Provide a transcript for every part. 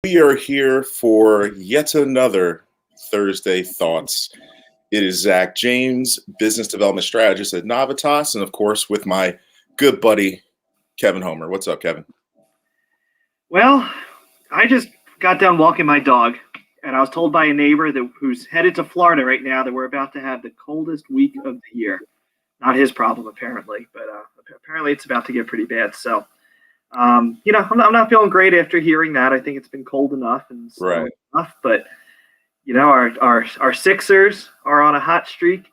We are here for yet another Thursday Thoughts. It is Zach James, business development strategist at Navitas, and of course, with my good buddy Kevin Homer. What's up, Kevin? Well, I just got done walking my dog, and I was told by a neighbor who's headed to Florida right now that we're about to have the coldest week of the year. Not his problem, apparently, but apparently it's about to get pretty bad. So, I'm not feeling great after hearing that. I think it's been cold enough and Right. enough, but our Sixers are on a hot streak,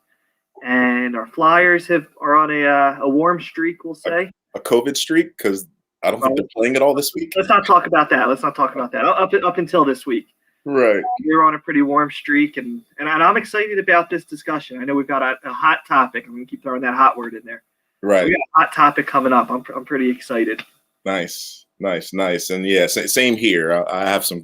and our Flyers are on a warm streak. We'll say A COVID streak, because I don't think they're playing at all this week. Let's not talk about that. Up until this week. Right. We're on a pretty warm streak, and I'm excited about this discussion. I know we've got a hot topic. I'm going to keep throwing that hot word in there. Right. We got a hot topic coming up. I'm pretty excited. Nice. And yeah, same here. I have some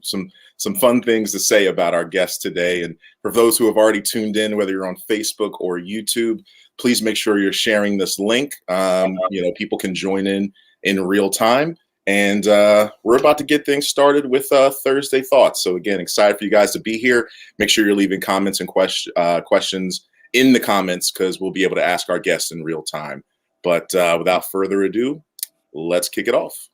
fun things to say about our guest today. And for those who have already tuned in, whether you're on Facebook or YouTube, please make sure you're sharing this link. People can join in real time. And we're about to get things started with Thursday Thoughts. So again, excited for you guys to be here. Make sure you're leaving comments and questions in the comments, because we'll be able to ask our guests in real time. But without further ado, let's kick it off.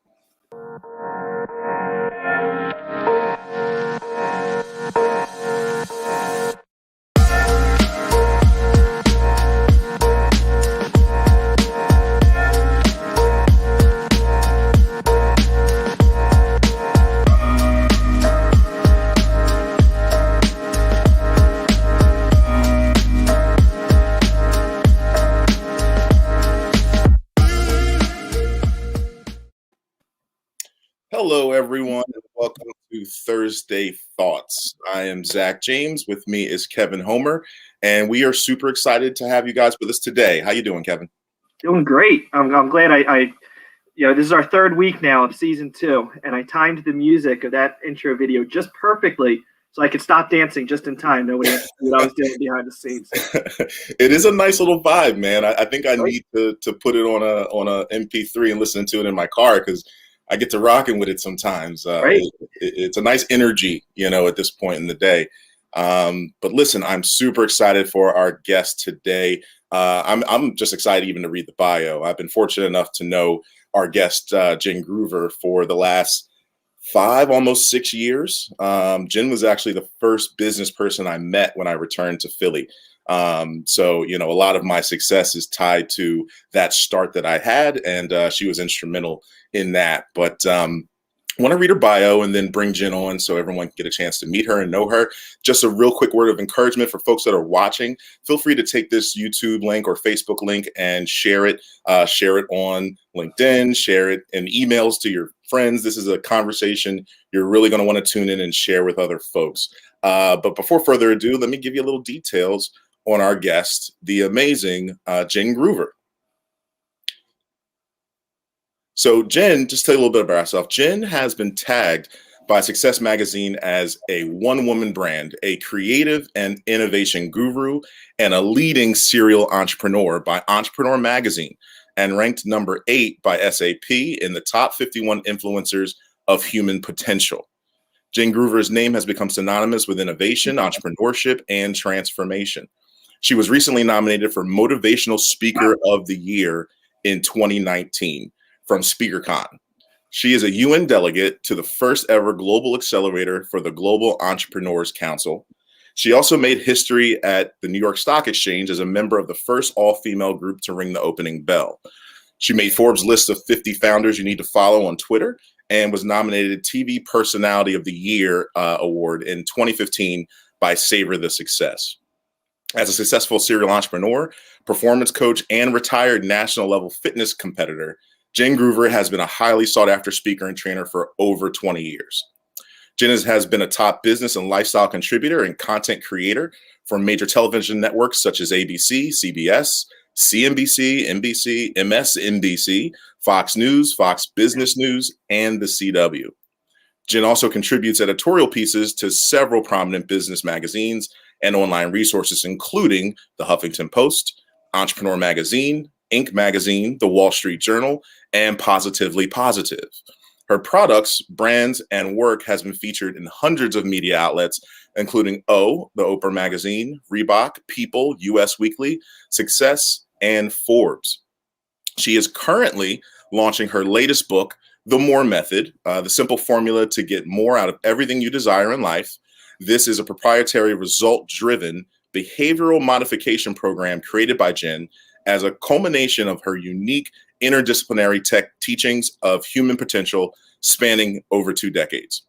Hello, everyone, and welcome to Thursday Thoughts. I am Zach James. With me is Kevin Homer, and we are super excited to have you guys with us today. How you doing, Kevin? Doing great. I'm glad this is our third week now of season 2, and I timed the music of that intro video just perfectly so I could stop dancing just in time. Nobody else knew what I was doing behind the scenes. It is a nice little vibe, man. I think I need to put it on a MP3 and listen to it in my car, because I get to rocking with it sometimes. Right. It's a nice energy, at this point in the day. But listen, I'm super excited for our guest today. I'm just excited even to read the bio. I've been fortunate enough to know our guest, Jen Groover, for the last 5, almost 6 years. Jen was actually the first business person I met when I returned to Philly. So a lot of my success is tied to that start that I had, and she was instrumental in that. But I want to read her bio and then bring Jen on so everyone can get a chance to meet her and know her. Just a real quick word of encouragement for folks that are watching. Feel free to take this YouTube link or Facebook link and share it. Share it on LinkedIn, share it in emails to your friends. This is a conversation you're really going to want to tune in and share with other folks. But before further ado, let me give you a little details on our guest, the amazing Jen Groover. So Jen, just tell you a little bit about herself. Jen has been tagged by Success Magazine as a one-woman brand, a creative and innovation guru, and a leading serial entrepreneur by Entrepreneur Magazine, and ranked number 8 by SAP in the top 51 influencers of human potential. Jen Groover's name has become synonymous with innovation, entrepreneurship, and transformation. She was recently nominated for Motivational Speaker of the Year in 2019 from SpeakerCon. She is a UN delegate to the first ever global accelerator for the Global Entrepreneurs Council. She also made history at the New York Stock Exchange as a member of the first all-female group to ring the opening bell. She made Forbes' list of 50 founders you need to follow on Twitter, and was nominated TV Personality of the Year award in 2015 by Savor the Success. As a successful serial entrepreneur, performance coach, and retired national level fitness competitor, Jen Groover has been a highly sought after speaker and trainer for over 20 years. Jen has been a top business and lifestyle contributor and content creator for major television networks such as ABC, CBS, CNBC, NBC, MSNBC, Fox News, Fox Business News, and the CW. Jen also contributes editorial pieces to several prominent business magazines and online resources, including the Huffington Post, Entrepreneur Magazine, Inc. Magazine, the Wall Street Journal, and Positively Positive. Her products, brands, and work has been featured in hundreds of media outlets, including O, the Oprah Magazine, Reebok, People, US Weekly, Success, and Forbes. She is currently launching her latest book, The More Method, the simple formula to get more out of everything you desire in life. This is a proprietary result-driven behavioral modification program created by Jen as a culmination of her unique interdisciplinary tech teachings of human potential spanning over 2 decades.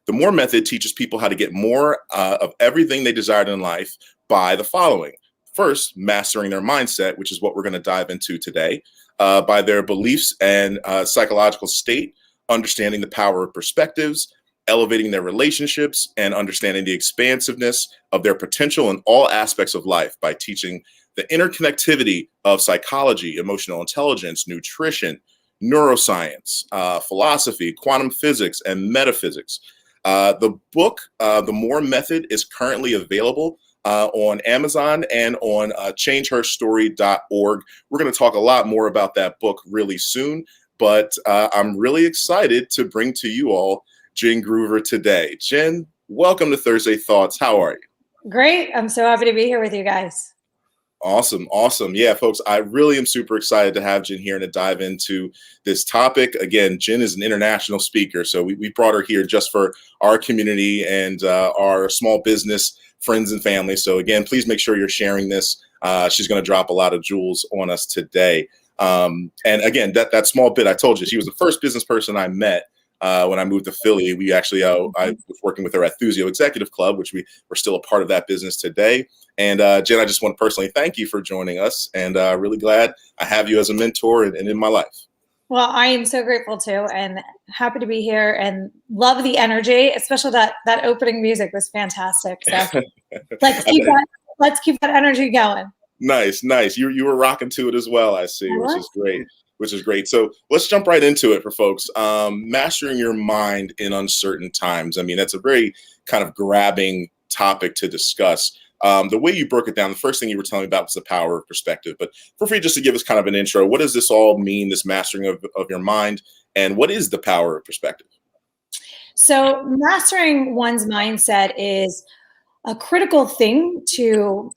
The More Method teaches people how to get more of everything they desired in life by the following. First, mastering their mindset, which is what we're going to dive into today, by their beliefs and psychological state, understanding the power of perspectives, elevating their relationships, and understanding the expansiveness of their potential in all aspects of life by teaching the interconnectivity of psychology, emotional intelligence, nutrition, neuroscience, philosophy, quantum physics, and metaphysics. The book, The More Method, is currently available on Amazon and on changeherstory.org. We're going to talk a lot more about that book really soon, but I'm really excited to bring to you all Jen Groover today. Jen, welcome to Thursday Thoughts. How are you? Great. I'm so happy to be here with you guys. Awesome. Awesome. Yeah, folks, I really am super excited to have Jen here and to dive into this topic. Again, Jen is an international speaker, so we brought her here just for our community and our small business friends and family. So again, please make sure you're sharing this. She's going to drop a lot of jewels on us today. And again, that small bit, I told you, she was the first business person I met when I moved to Philly. We actually, I was working with her at Thusio Executive Club, which we're still a part of that business today. And Jen, I just want to personally thank you for joining us, and really glad I have you as a mentor and in my life. Well, I am so grateful too, and happy to be here, and love the energy, especially that opening music was fantastic. So let's keep that energy going. Nice. You were rocking to it as well, I see, which is great. So let's jump right into it for folks. Mastering your mind in uncertain times. I mean, that's a very kind of grabbing topic to discuss. The way you broke it down, the first thing you were telling me about was the power of perspective. But feel free just to give us kind of an intro. What does this all mean, this mastering of your mind, and what is the power of perspective? So mastering one's mindset is a critical thing to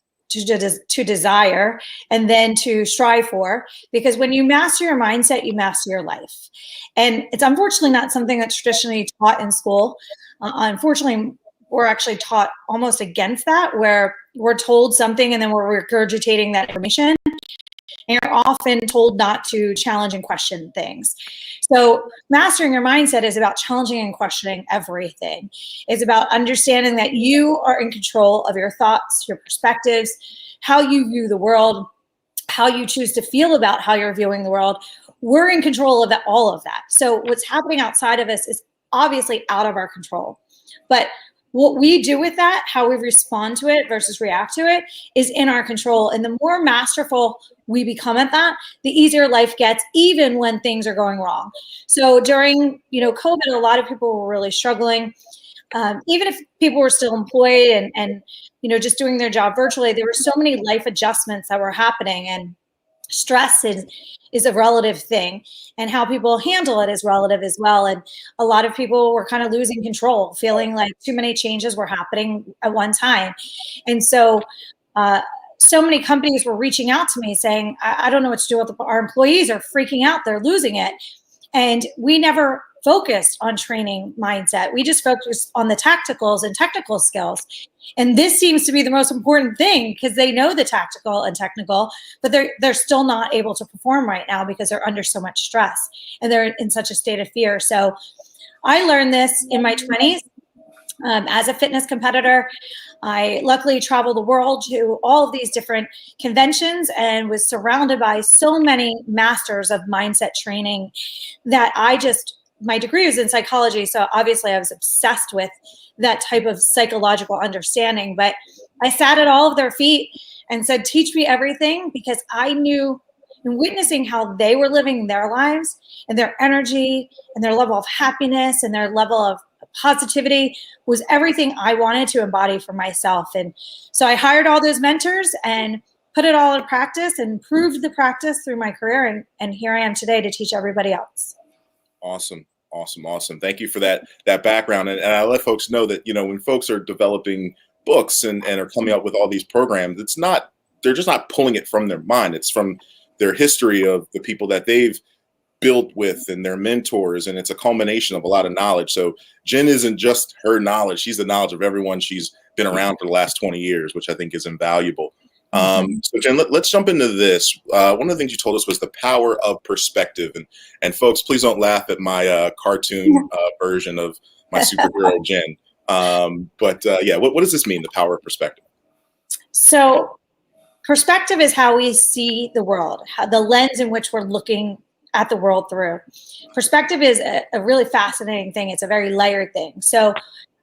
desire and then to strive for, because when you master your mindset, you master your life. And it's unfortunately not something that's traditionally taught in school. Unfortunately, we're actually taught almost against that, where we're told something and then we're regurgitating that information. And you're often told not to challenge and question things. So mastering your mindset is about challenging and questioning everything. It's about understanding that you are in control of your thoughts, your perspectives, how you view the world, how you choose to feel about how you're viewing the world. We're in control of all of that. So what's happening outside of us is obviously out of our control. But what we do with that, how we respond to it versus react to it, is in our control. And the more masterful we become at that, the easier life gets, even when things are going wrong. So during, COVID, a lot of people were really struggling. Even if people were still employed and just doing their job virtually, there were so many life adjustments that were happening, and stress is a relative thing, and how people handle it is relative as well. And a lot of people were kind of losing control, feeling like too many changes were happening at one time. And so many companies were reaching out to me saying, I don't know what to do with our employees are freaking out. They're losing it. And we never focused on training mindset. We just focused on the tacticals and technical skills. And this seems to be the most important thing, because they know the tactical and technical, but they're still not able to perform right now because they're under so much stress and they're in such a state of fear. So I learned this in my 20s as a fitness competitor. I luckily traveled the world to all of these different conventions and was surrounded by so many masters of mindset training that my degree was in psychology, so obviously I was obsessed with that type of psychological understanding. But I sat at all of their feet and said, teach me everything, because I knew, in witnessing how they were living their lives and their energy and their level of happiness and their level of positivity was everything I wanted to embody for myself. And so I hired all those mentors and put it all in practice and proved the practice through my career. And here I am today to teach everybody else. Awesome. Awesome, awesome. Thank you for that background. And I let folks know that, when folks are developing books and are coming up with all these programs, they're just not pulling it from their mind. It's from their history of the people that they've built with and their mentors. And it's a culmination of a lot of knowledge. So Jen isn't just her knowledge. She's the knowledge of everyone she's been around for the last 20 years, which I think is invaluable. So Jen, let's jump into this. One of the things you told us was the power of perspective. And folks, please don't laugh at my cartoon version of my superhero Jen. But what does this mean, the power of perspective? So perspective is how we see the world, the lens in which we're looking at the world through. Perspective is a really fascinating thing. It's a very layered thing. So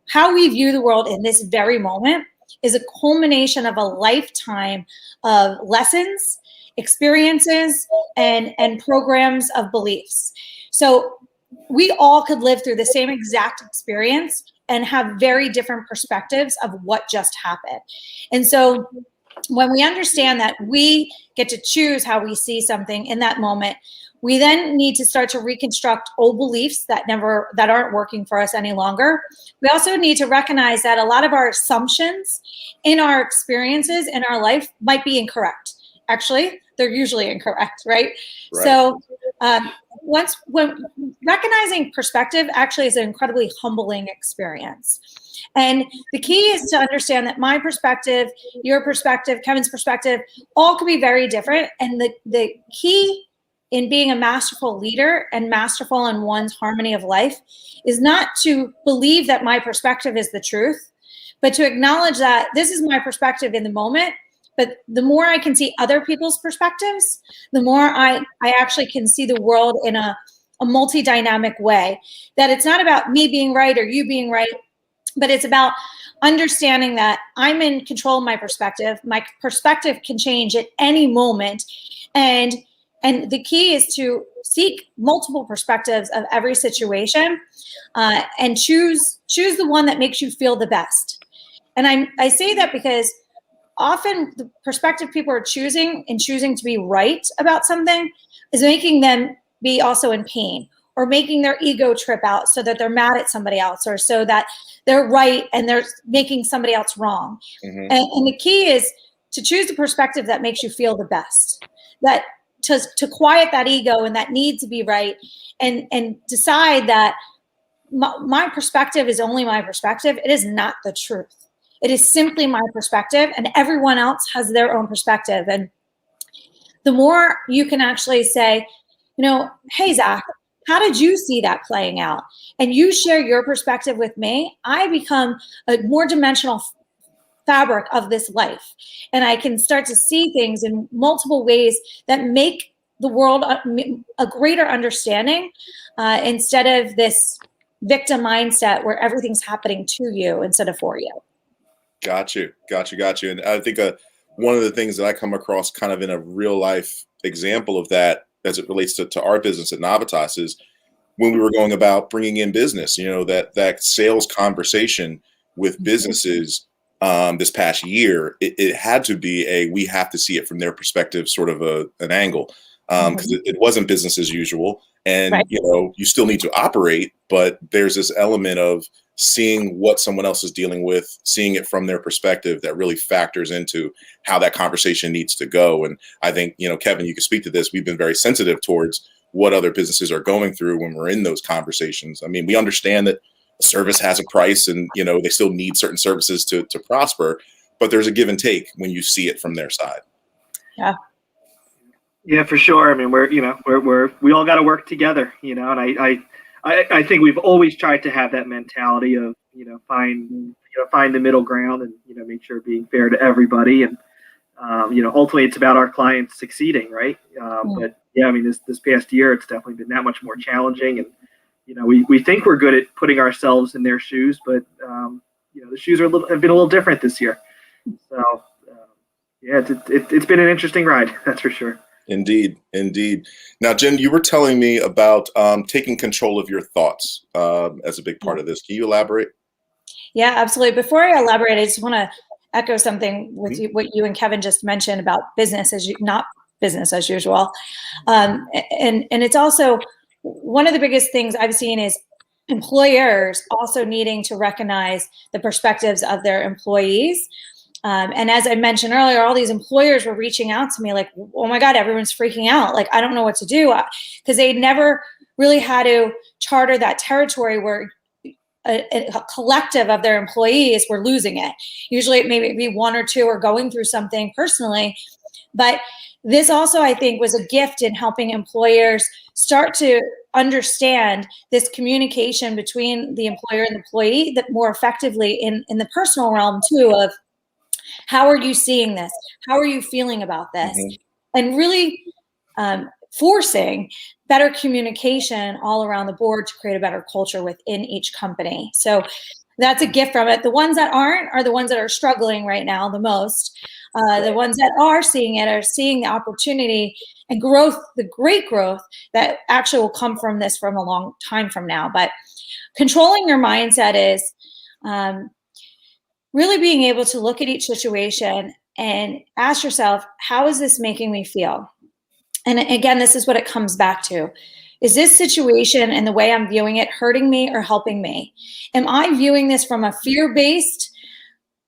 how we view the world in this very moment is a culmination of a lifetime of lessons, experiences, and programs of beliefs. So we all could live through the same exact experience and have very different perspectives of what just happened. And so when we understand that we get to choose how we see something in that moment, we then need to start to reconstruct old beliefs that aren't working for us any longer. We also need to recognize that a lot of our assumptions in our experiences in our life might be incorrect. Actually, they're usually incorrect, right? So when recognizing perspective actually is an incredibly humbling experience. And the key is to understand that my perspective, your perspective, Kevin's perspective, all could be very different. And the key in being a masterful leader and masterful in one's harmony of life is not to believe that my perspective is the truth, but to acknowledge that this is my perspective in the moment. But the more I can see other people's perspectives, the more I actually can see the world in a multi-dynamic way. That it's not about me being right or you being right, but it's about understanding that I'm in control of my perspective. My perspective can change at any moment. And the key is to seek multiple perspectives of every situation and choose the one that makes you feel the best. And I say that because often the perspective people are choosing to be right about something is making them be also in pain or making their ego trip out so that they're mad at somebody else or so that they're right and they're making somebody else wrong. Mm-hmm. And the key is to choose the perspective that makes you feel the best, that to quiet that ego and that need to be right and decide that my perspective is only my perspective. It is not the truth. It is simply my perspective, and everyone else has their own perspective. And the more you can actually say, hey, Zach, how did you see that playing out? And you share your perspective with me, I become a more dimensional fabric of this life. And I can start to see things in multiple ways that make the world a greater understanding instead of this victim mindset where everything's happening to you instead of for you. Got you. And I think one of the things that I come across kind of in a real life example of that as it relates to our business at Navitas is when we were going about bringing in business, that sales conversation with businesses this past year, it had to be we have to see it from their perspective, sort of an angle, because it wasn't business as usual. And, right. You still need to operate, but there's this element of seeing what someone else is dealing with, seeing it from their perspective that really factors into how that conversation needs to go. And I think, Kevin, you can speak to this. We've been very sensitive towards what other businesses are going through when we're in those conversations. I mean, we understand that a service has a price and, they still need certain services to prosper, but there's a give and take when you see it from their side. Yeah. Yeah, for sure. I mean, we all got to work together, and I think we've always tried to have that mentality of, find the middle ground and, make sure being fair to everybody. And, ultimately it's about our clients succeeding. Right. But yeah, I mean, this past year, it's definitely been that much more challenging. And, we think we're good at putting ourselves in their shoes, but, the shoes have been a little different this year. So, yeah, it's been an interesting ride. That's for sure. Indeed. Now, Jen, you were telling me about taking control of your thoughts as a big part of this. Can you elaborate? Yeah, absolutely. Before I elaborate, I just want to echo something with what you and Kevin just mentioned about not business as usual. And it's also one of the biggest things I've seen is employers also needing to recognize the perspectives of their employees. And as I mentioned earlier, all these employers were reaching out to me like, oh my God, everyone's freaking out. Like, I don't know what to do, because they never really had to charter that territory where a collective of their employees were losing it. Usually it may be one or two are going through something personally, but this also, I think, was a gift in helping employers start to understand this communication between the employer and the employee that more effectively in the personal realm too, of how are you seeing this? How are you feeling about this? Mm-hmm. And really forcing better communication all around the board to create a better culture within each company. So that's a gift from it. The ones that aren't are the ones that are struggling right now the most. The ones that are seeing it are seeing the opportunity and growth, the great growth that actually will come from this from a long time from now. But controlling your mindset is really being able to look at each situation and ask yourself, how is this making me feel? And again, this is what it comes back to. Is this situation and the way I'm viewing it hurting me or helping me? Am I viewing this from a fear-based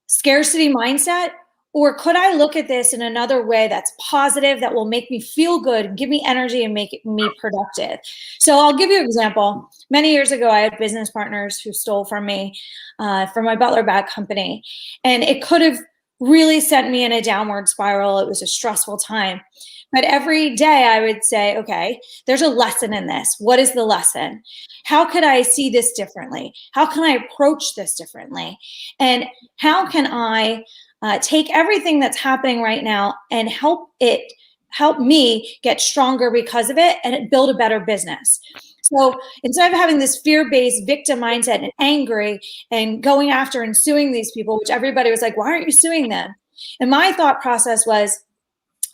scarcity mindset? Or could I look at this in another way that's positive, that will make me feel good, give me energy, and make me productive? So I'll give you an example. Many years ago, I had business partners who stole from me, from my Butler bag company. And it could have really sent me in a downward spiral. It was a stressful time. But every day I would say, okay, there's a lesson in this. What is the lesson? How could I see this differently? How can I approach this differently? And how can I take everything that's happening right now and help me get stronger because of it and build a better business? So instead of having this fear-based victim mindset and angry and going after and suing these people, which everybody was like, why aren't you suing them? And my thought process was,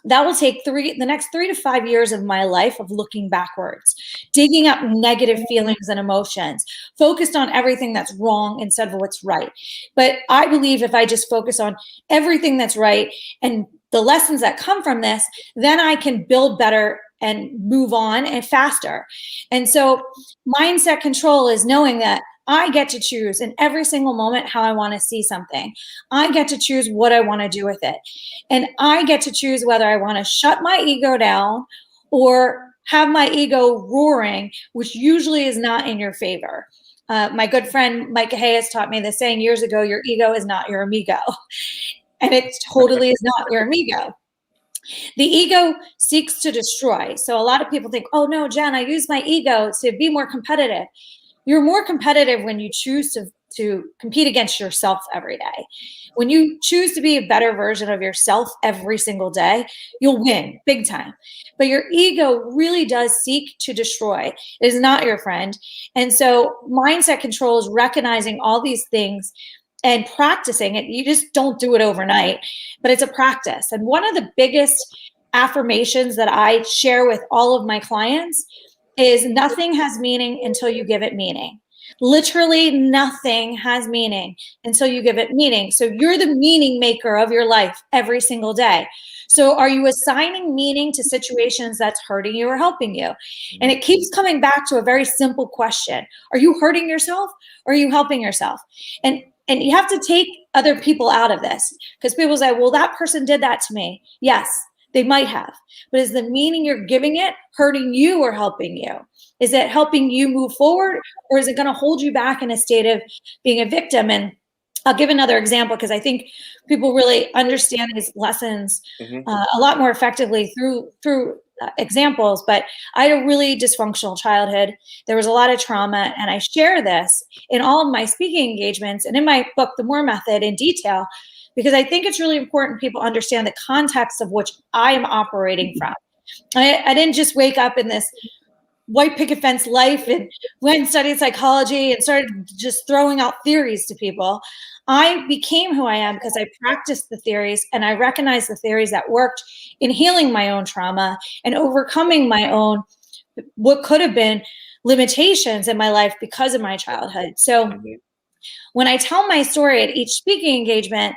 that will take the next 3 to 5 years of my life of looking backwards, digging up negative feelings and emotions, focused on everything that's wrong instead of what's right. But I believe if I just focus on everything that's right and the lessons that come from this, then I can build better and move on and faster. And so mindset control is knowing that I get to choose in every single moment how I want to see something. I get to choose what I want to do with it. And I get to choose whether I want to shut my ego down or have my ego roaring, which usually is not in your favor. My good friend Micah Hayes taught me this saying years ago, your ego is not your amigo. And it totally is not your amigo. The ego seeks to destroy. So a lot of people think, oh no, Jen, I use my ego to be more competitive. You're more competitive when you choose to compete against yourself every day. When you choose to be a better version of yourself every single day, you'll win big time. But your ego really does seek to destroy. It is not your friend. And so mindset control is recognizing all these things and practicing it. You just don't do it overnight, but it's a practice. And one of the biggest affirmations that I share with all of my clients is nothing has meaning until you give it meaning. Literally nothing has meaning until you give it meaning. So you're the meaning maker of your life every single day. So are you assigning meaning to situations that's hurting you or helping you? And it keeps coming back to a very simple question. Are you hurting yourself or are you helping yourself? And you have to take other people out of this, because people say, well, that person did that to me. Yes, they might have. But is the meaning you're giving it hurting you or helping you? Is it helping you move forward, or is it going to hold you back in a state of being a victim? And I'll give another example, because I think people really understand these lessons a lot more effectively through examples. But I had a really dysfunctional childhood. There was a lot of trauma, and I share this in all of my speaking engagements and in my book, The More Method, in detail, because I think it's really important people understand the context of which I am operating from. I didn't just wake up in this white picket fence life and went and studied psychology and started just throwing out theories to people. I became who I am because I practiced the theories, and I recognized the theories that worked in healing my own trauma and overcoming my own, what could have been limitations in my life because of my childhood. So when I tell my story at each speaking engagement,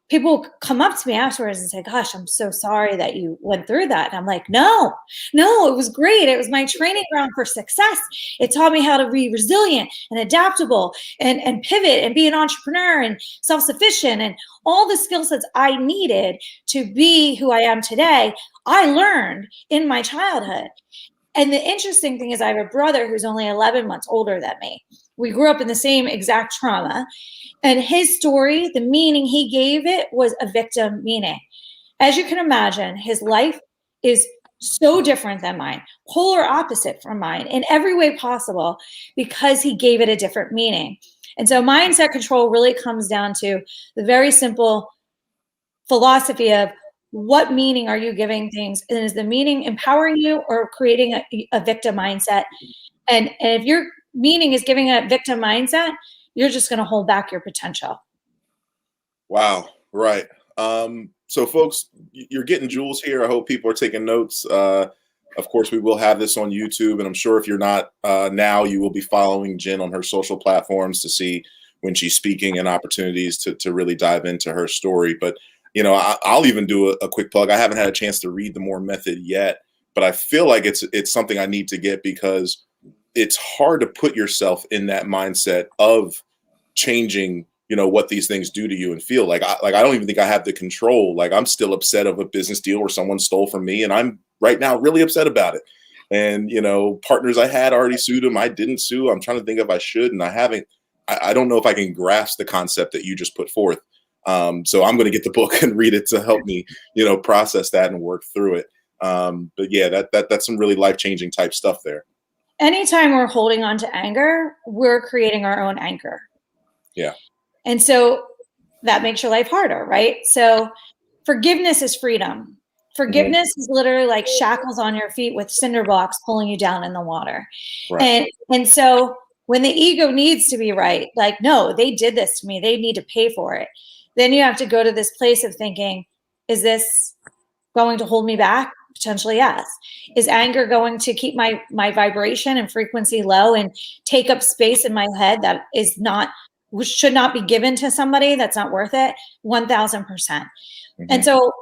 people come up to me afterwards and say, gosh, I'm so sorry that you went through that. And I'm like, no, it was great. It was my training ground for success. It taught me how to be resilient and adaptable and pivot and be an entrepreneur and self-sufficient, and all the skill sets I needed to be who I am today, I learned in my childhood. And the interesting thing is I have a brother who's only 11 months older than me. We grew up in the same exact trauma. And his story, the meaning he gave it was a victim meaning. As you can imagine, his life is so different than mine, polar opposite from mine in every way possible, because he gave it a different meaning. And so mindset control really comes down to the very simple philosophy of what meaning are you giving things? And is the meaning empowering you or creating a victim mindset? And if your meaning is giving a victim mindset, you're just going to hold back your potential. Wow. Right. So folks, you're getting jewels here. I hope people are taking notes. Of course, we will have this on YouTube, and I'm sure if you're not now, you will be following Jen on her social platforms to see when she's speaking and opportunities to really dive into her story. But, you know, I'll even do a quick plug. I haven't had a chance to read The More Method yet, but I feel like it's something I need to get, because it's hard to put yourself in that mindset of changing, you know, what these things do to you, and feel like I don't even think I have the control. Like, I'm still upset of a business deal where someone stole from me, and I'm right now really upset about it. And, you know, partners I had already sued them. I didn't sue. I'm trying to think if I should, and I haven't. I don't know if I can grasp the concept that you just put forth. So I'm going to get the book and read it to help me, you know, process that and work through it. But yeah, that's some really life-changing type stuff there. Anytime we're holding on to anger, we're creating our own anchor. Yeah. And so that makes your life harder, right? So forgiveness is freedom. Forgiveness is literally like shackles on your feet with cinder blocks pulling you down in the water. Right. And so when the ego needs to be right, like, no, they did this to me, they need to pay for it. Then you have to go to this place of thinking, is this going to hold me back? Potentially, yes. Is anger going to keep my vibration and frequency low and take up space in my head that is not, which should not be given to somebody that's not worth it? 1000%. And so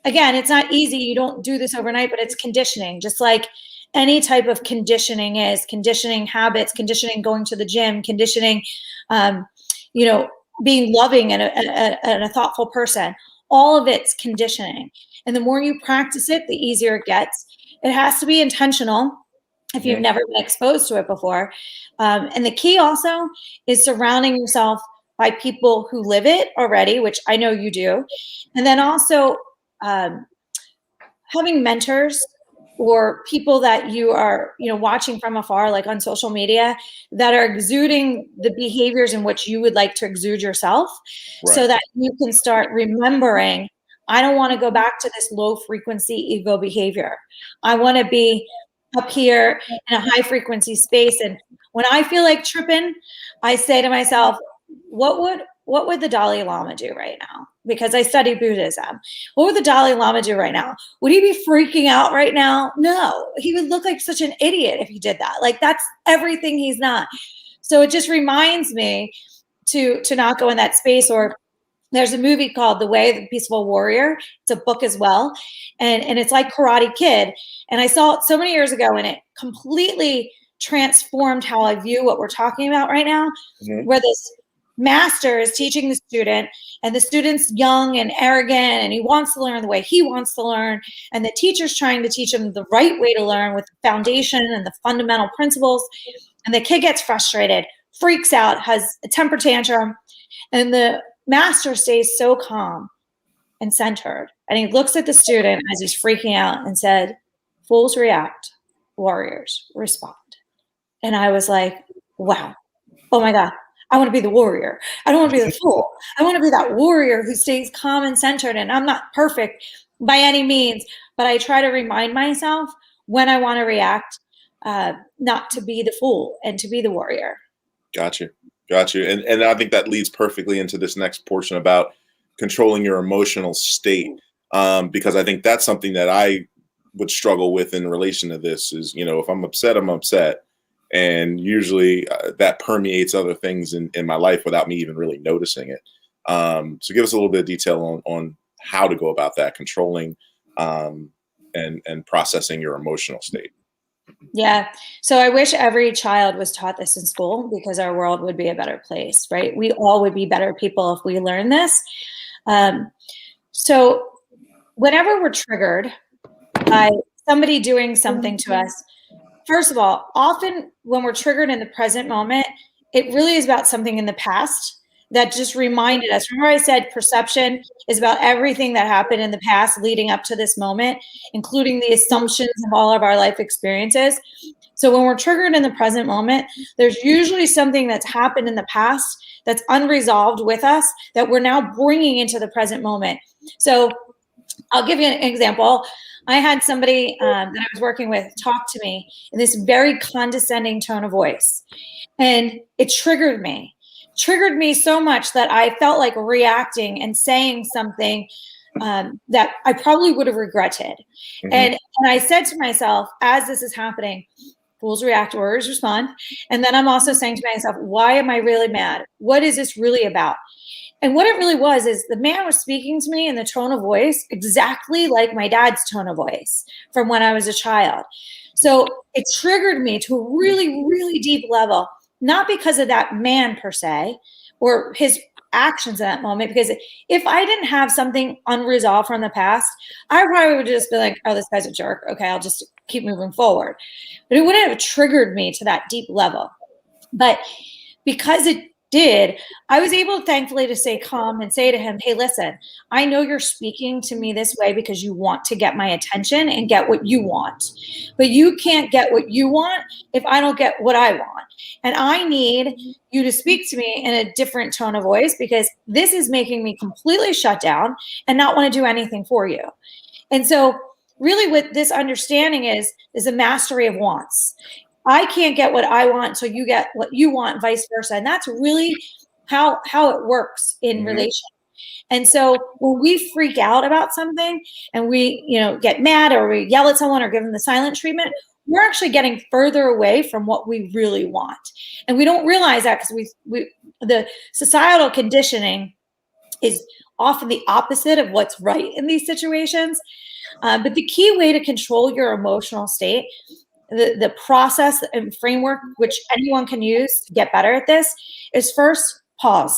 again, it's not easy. You don't do this overnight, but it's conditioning. Just like any type of conditioning is, conditioning habits, conditioning going to the gym, conditioning, you know, being loving and a thoughtful person. All of it's conditioning. And the more you practice it, the easier it gets. It has to be intentional if you've never been exposed to it before. And the key also is surrounding yourself by people who live it already, which I know you do. And then also having mentors or people that you are, you know, watching from afar, like on social media, that are exuding the behaviors in which you would like to exude yourself, so that you can start remembering, I don't want to go back to this low frequency ego behavior. I want to be up here in a high frequency space. And when I feel like tripping, I say to myself, what would the Dalai Lama do right now? Because I study Buddhism. What would the Dalai Lama do right now? Would he be freaking out right now? No, he would look like such an idiot if he did that. Like, that's everything he's not. So it just reminds me to not go in that space. Or there's a movie called The Way of the Peaceful Warrior. It's a book as well. And it's like Karate Kid. And I saw it so many years ago, and it completely transformed how I view what we're talking about right now, where this master is teaching the student, and the student's young and arrogant, and he wants to learn the way he wants to learn. And the teacher's trying to teach him the right way to learn with the foundation and the fundamental principles. And the kid gets frustrated, freaks out, has a temper tantrum. And the master stays so calm and centered. And he looks at the student as he's freaking out and said, "Fools react, warriors respond." And I was like, wow, oh my God, I want to be the warrior. I don't want to be the fool. I want to be that warrior who stays calm and centered. And I'm not perfect by any means, but I try to remind myself when I want to react, not to be the fool and to be the warrior. Got you. And I think that leads perfectly into this next portion about controlling your emotional state. Because I think that's something that I would struggle with in relation to this is, you know, if I'm upset, I'm upset. And usually that permeates other things in my life without me even really noticing it. So give us a little bit of detail on how to go about that, controlling and processing your emotional state. Yeah. So I wish every child was taught this in school, because our world would be a better place, right? We all would be better people if we learned this. So whenever we're triggered by somebody doing something to us, first of all, often when we're triggered in the present moment, it really is about something in the past that just reminded us. Remember I said perception is about everything that happened in the past leading up to this moment, including the assumptions of all of our life experiences. So when we're triggered in the present moment, there's usually something that's happened in the past that's unresolved with us that we're now bringing into the present moment. So I'll give you an example. I had somebody that I was working with talk to me in this very condescending tone of voice, and it triggered me so much that I felt like reacting and saying something that I probably would have regretted. Mhm. And I said to myself, as this is happening, fools react, warriors respond. And then I'm also saying to myself, why am I really mad? What is this really about? And what it really was is the man was speaking to me in the tone of voice exactly like my dad's tone of voice from when I was a child. So it triggered me to a really, really deep level, not because of that man per se or his actions in that moment, because if I didn't have something unresolved from the past, I probably would just be like, oh, this guy's a jerk. Okay, I'll just keep moving forward. But it wouldn't have triggered me to that deep level. But because it did, I was able, thankfully, to stay calm and say to him, hey, listen, I know you're speaking to me this way because you want to get my attention and get what you want. But you can't get what you want if I don't get what I want. And I need you to speak to me in a different tone of voice, because this is making me completely shut down and not want to do anything for you. And so really what this understanding is a mastery of wants. I can't get what I want until you get what you want, vice versa. And that's really how it works in relation. And so when we freak out about something and we, get mad or we yell at someone or give them the silent treatment, we're actually getting further away from what we really want. And we don't realize that because the societal conditioning is often the opposite of what's right in these situations. But the key way to control your emotional state, the process and framework which anyone can use to get better at this, is first pause,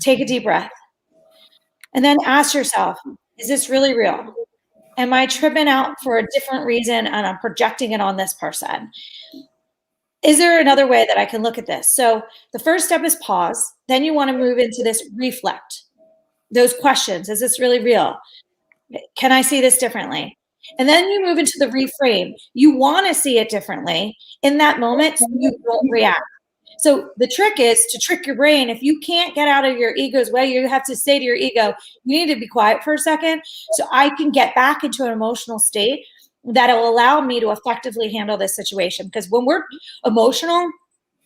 take a deep breath, and then ask yourself, is this really real? Am I tripping out for a different reason and I'm projecting it on this person? Is there another way that I can look at this? So the first step is pause. Then you want to move into this reflect. Those questions, is this really real? Can I see this differently? And then you move into the reframe. You want to see it differently in that moment so you don't react. So the trick is to trick your brain. If you can't get out of your ego's way, you have to say to your ego, you need to be quiet for a second so I can get back into an emotional state that'll allow me to effectively handle this situation. Because when we're emotional,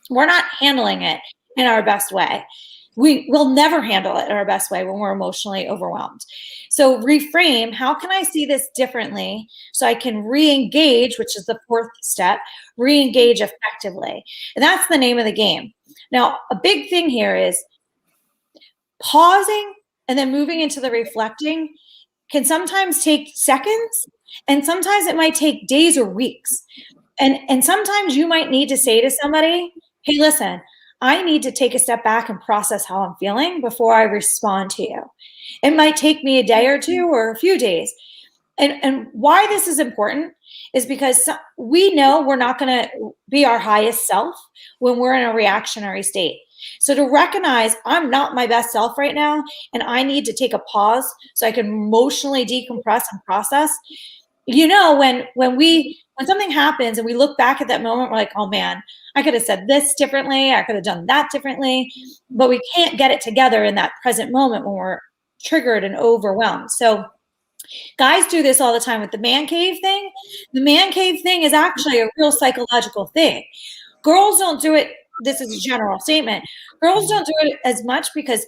we're not handling it in our best way. We will never handle it in our best way when we're emotionally overwhelmed. So reframe, how can I see this differently so I can re-engage, which is the fourth step, re-engage effectively. And that's the name of the game. Now, a big thing here is pausing and then moving into the reflecting can sometimes take seconds, and sometimes it might take days or weeks. And sometimes you might need to say to somebody, hey, listen, I need to take a step back and process how I'm feeling before I respond to you. It might take me a day or two or a few days. And why this is important is because we know we're not going to be our highest self when we're in a reactionary state. So to recognize I'm not my best self right now, and I need to take a pause so I can emotionally decompress and process. When something happens and we look back at that moment, we're like, oh man, I could have said this differently. I could have done that differently, but we can't get it together in that present moment when we're triggered and overwhelmed. So guys do this all the time with the man cave thing. The man cave thing is actually a real psychological thing. Girls don't do it. This is a general statement. Girls don't do it as much because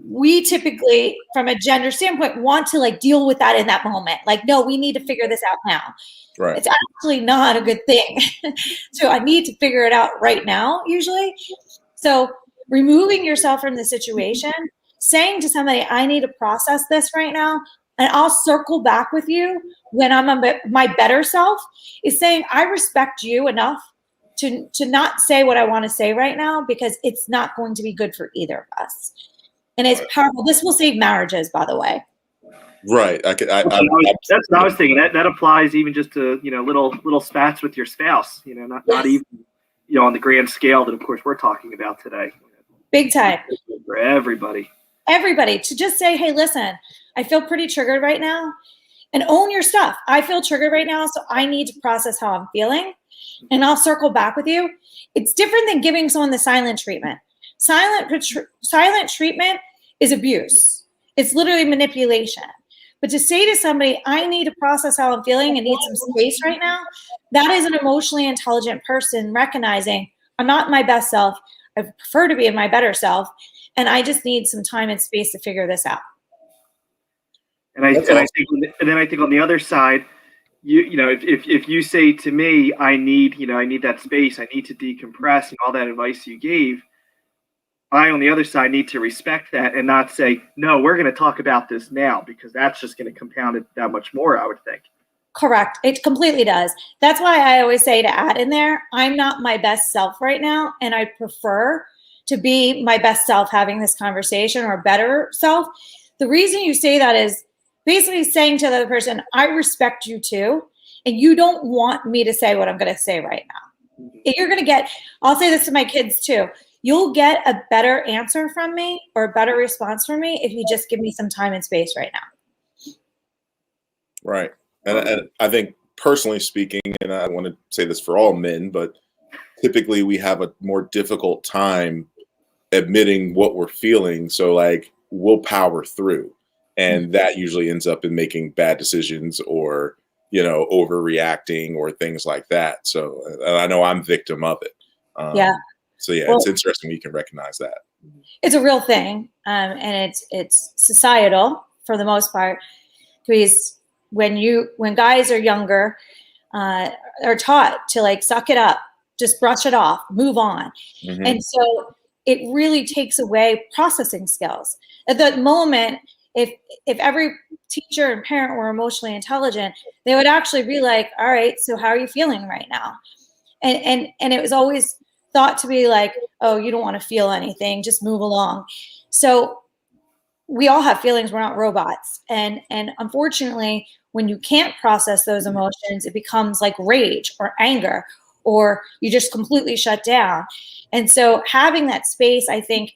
we typically, from a gender standpoint, want to deal with that in that moment. No, we need to figure this out now. Right. It's actually not a good thing. So I need to figure it out right now, usually. So removing yourself from the situation saying to somebody, I need to process this right now, and I'll circle back with you when I'm my better self, is saying, I respect you enough to not say what I want to say right now, because it's not going to be good for either of us. And it's powerful. This will save marriages, by the way. Right. That's what I was thinking. That applies even just to, little spats with your spouse, not even, on the grand scale that, of course, we're talking about today. Big time. For everybody. Everybody to just say, hey, listen, I feel pretty triggered right now, and own your stuff. I feel triggered right now, so I need to process how I'm feeling, and I'll circle back with you. It's different than giving someone the silent treatment. Silent treatment is abuse. It's literally manipulation. But to say to somebody, I need to process how I'm feeling and need some space right now, that is an emotionally intelligent person recognizing I'm not my best self. I prefer to be in my better self, and I just need some time and space to figure this out. And I think on the other side, if you say to me, I need that space, I need to decompress, and all that advice you gave, I, on the other side, need to respect that and not say, no, we're going to talk about this now, because that's just going to compound it that much more, I would think. Correct. It completely does. That's why I always say to add in there, I'm not my best self right now, and I prefer to be my best self having this conversation, or better self. The reason you say that is basically saying to the other person, I respect you too, and you don't want me to say what I'm going to say right now. You're going to get, I'll say this to my kids too, you'll get a better answer from me, or a better response from me, if you just give me some time and space right now. Right. And I think, personally speaking, and I want to say this for all men, but typically we have a more difficult time admitting what we're feeling. So we'll power through. And that usually ends up in making bad decisions, or, overreacting, or things like that. So I know I'm victim of it. So it's interesting you can recognize that. It's a real thing. And it's societal for the most part, because when guys are younger, are taught to suck it up, just brush it off, move on. Mm-hmm. And so it really takes away processing skills. At that moment, if every teacher and parent were emotionally intelligent, they would actually be like, all right, so how are you feeling right now? And it was always thought to be like, oh, you don't want to feel anything, just move along. So we all have feelings. We're not robots. And unfortunately, when you can't process those emotions, it becomes like rage or anger, or you just completely shut down. And so having that space, I think,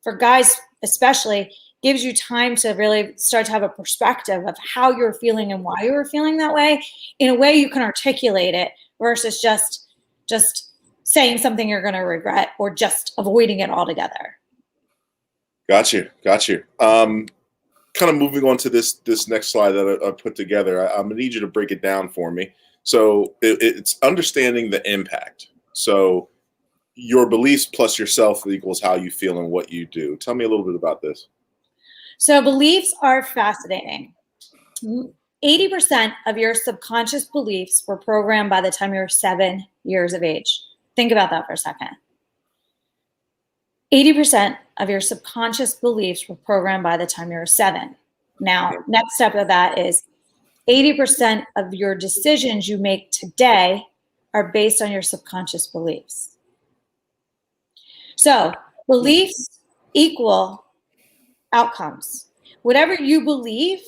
for guys especially, gives you time to really start to have a perspective of how you're feeling and why you're feeling that way, in a way you can articulate it, versus just saying something you're going to regret, or just avoiding it altogether. Got you. Kind of moving on to this next slide that I put together. I'm gonna need you to break it down for me. So it's understanding the impact. So your beliefs plus yourself equals how you feel and what you do. Tell me a little bit about this. So beliefs are fascinating. 80% of your subconscious beliefs were programmed by the time you're 7 years of age. Think about that for a second. 80% of your subconscious beliefs were programmed by the time you were 7. Now, next step of that is 80% of your decisions you make today are based on your subconscious beliefs. So beliefs equal outcomes. Whatever you believe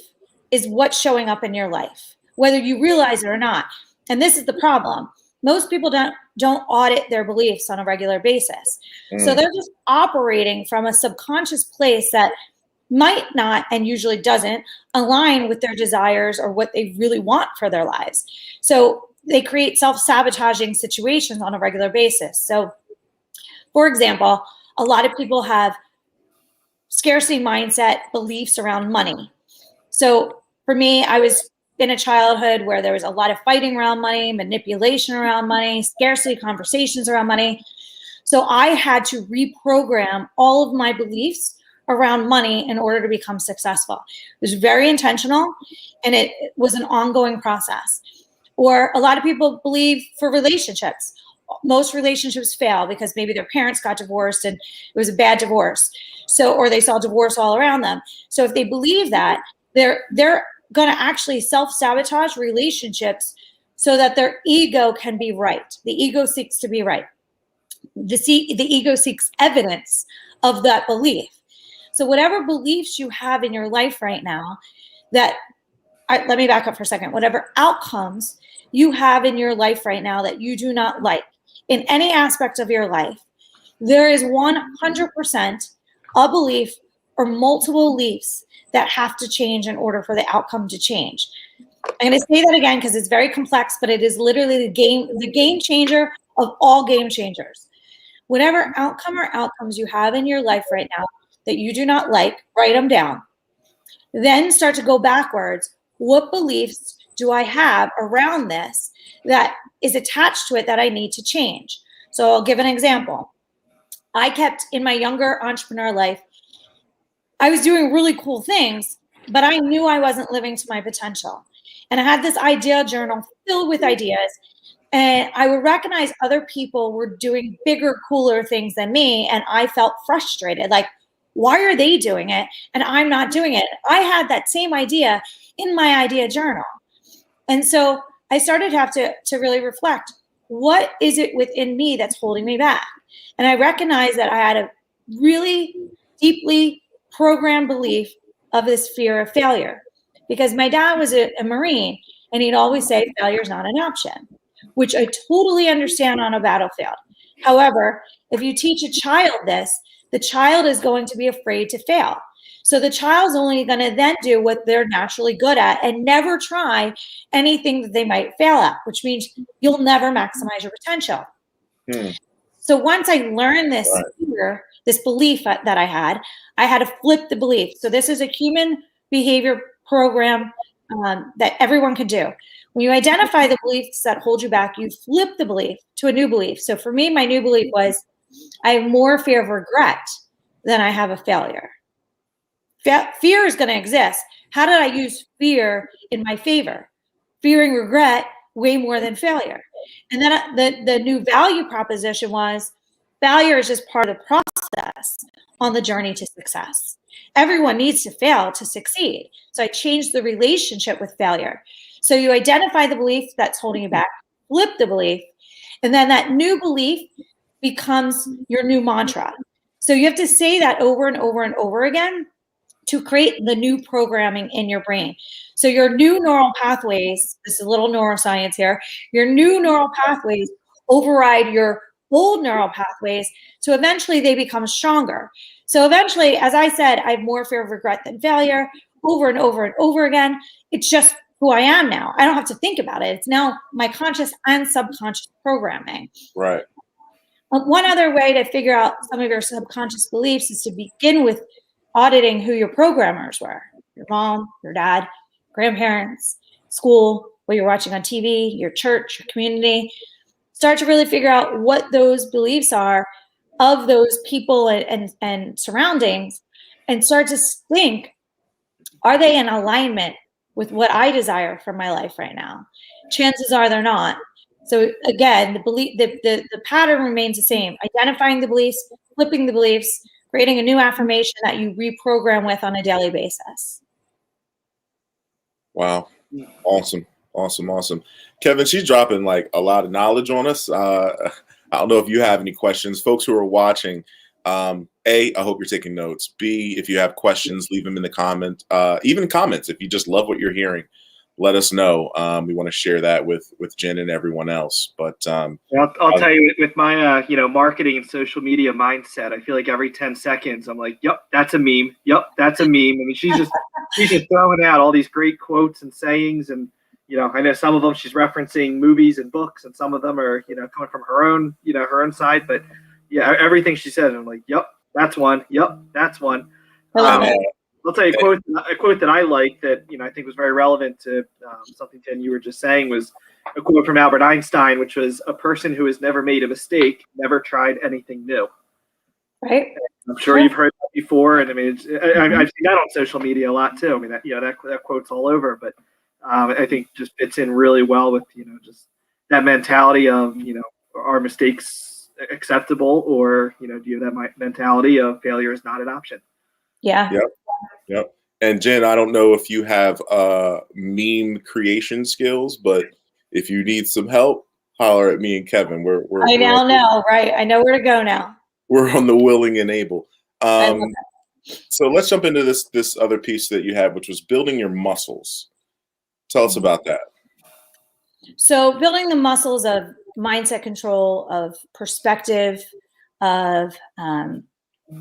is what's showing up in your life, whether you realize it or not. And this is the problem. Most people don't audit their beliefs on a regular basis. So they're just operating from a subconscious place that might not, and usually doesn't, align with their desires or what they really want for their lives. So they create self-sabotaging situations on a regular basis. So, for example, a lot of people have scarcity mindset beliefs around money. So for me, I was in a childhood where there was a lot of fighting around money, manipulation around money, scarcity conversations around money. So I had to reprogram all of my beliefs around money in order to become successful. It was very intentional, and it was an ongoing process. Or a lot of people believe for relationships, most relationships fail because maybe their parents got divorced and it was a bad divorce. So, or they saw divorce all around them. So if they believe that, they're going to actually self-sabotage relationships so that their ego can be right. The ego seeks to be right. The ego seeks evidence of that belief. So whatever beliefs you have in your life right now, let me back up for a second. Whatever outcomes you have in your life right now that you do not like in any aspect of your life, there is 100% a belief or multiple beliefs that have to change in order for the outcome to change. I'm going to say that again because it's very complex, but it is literally the game changer of all game changers. Whatever outcome or outcomes you have in your life right now that you do not like, write them down. Then start to go backwards. What beliefs do I have around this that is attached to it that I need to change? So I'll give an example. I kept in my younger entrepreneur life, I was doing really cool things, but I knew I wasn't living to my potential. And I had this idea journal filled with ideas. And I would recognize other people were doing bigger, cooler things than me. And I felt frustrated. Like, why are they doing it? And I'm not doing it. I had that same idea in my idea journal. And so I started to have to really reflect, what is it within me that's holding me back? And I recognized that I had a really deeply programmed belief of this fear of failure. Because my dad was a Marine, and he'd always say failure is not an option, which I totally understand on a battlefield. However, if you teach a child this, the child is going to be afraid to fail. So the child's only going to then do what they're naturally good at and never try anything that they might fail at, which means you'll never maximize your potential. So once I learned this fear, this belief that I had to flip the belief. So this is a human behavior program that everyone can do. When you identify the beliefs that hold you back, you flip the belief to a new belief. So for me, my new belief was, I have more fear of regret than I have a failure. Fear is going to exist. How did I use fear in my favor? Fearing regret way more than failure. And then the new value proposition was, failure is just part of the process on the journey to success. Everyone needs to fail to succeed. So I changed the relationship with failure. So you identify the belief that's holding you back, flip the belief, and then that new belief becomes your new mantra. So you have to say that over and over and over again to create the new programming in your brain. So your new neural pathways, this is a little neuroscience here, your new neural pathways override your old neural pathways, so eventually they become stronger. So eventually, as I said, I have more fear of regret than failure over and over and over again. It's just who I am now. I don't have to think about it. It's now my conscious and subconscious programming. Right. One other way to figure out some of your subconscious beliefs is to begin with auditing who your programmers were. Your mom, your dad, grandparents, school, what you're watching on TV, your church, your community. Start to really figure out what those beliefs are of those people and surroundings, and start to think, are they in alignment with what I desire for my life right now? Chances are they're not. So again, the pattern remains the same. Identifying the beliefs, flipping the beliefs, creating a new affirmation that you reprogram with on a daily basis. Wow. Awesome. Awesome. Kevin, she's dropping like a lot of knowledge on us. I don't know if you have any questions. Folks who are watching, A, I hope you're taking notes. B, if you have questions, leave them in the comment. Even comments, if you just love what you're hearing, let us know. We want to share that with Jen and everyone else. But I'll tell you, with my marketing and social media mindset, I feel like every 10 seconds I'm like, yep, that's a meme. Yep, that's a meme. I mean, she's just throwing out all these great quotes and sayings, and I know some of them she's referencing movies and books, and some of them are coming from her own side. But yeah, everything she said, I'm like, yep, that's one. Yep, that's one. I'll tell you a quote that I like that I think was very relevant to something, Jen, you were just saying, was a quote from Albert Einstein, which was, "A person who has never made a mistake never tried anything new." Right. I'm sure you've heard that before, and I mean, I've seen that on social media a lot too. I mean, that quote's all over, but I think just fits in really well with just that mentality of are mistakes acceptable, or do you have that mentality of failure is not an option? Yeah. Yep. Yep. And Jen, I don't know if you have meme creation skills, but if you need some help, holler at me and Kevin. I now know, right? I know where to go now. We're on the willing and able. I love that. So let's jump into this other piece that you had, which was building your muscles. Tell us about that. So building the muscles of mindset control, of perspective, of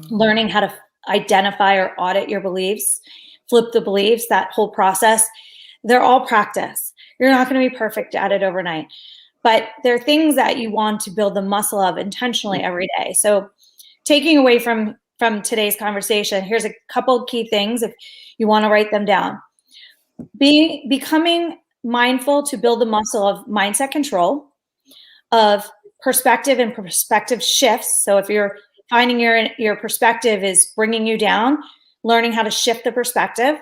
learning how to identify or audit your beliefs, flip the beliefs, that whole process, they're all practice. You're not going to be perfect at it overnight, but they're things that you want to build the muscle of intentionally every day. So taking away from today's conversation, here's a couple key things if you want to write them down. Becoming mindful to build the muscle of mindset control, of perspective and perspective shifts. So if you're finding your perspective is bringing you down, learning how to shift the perspective.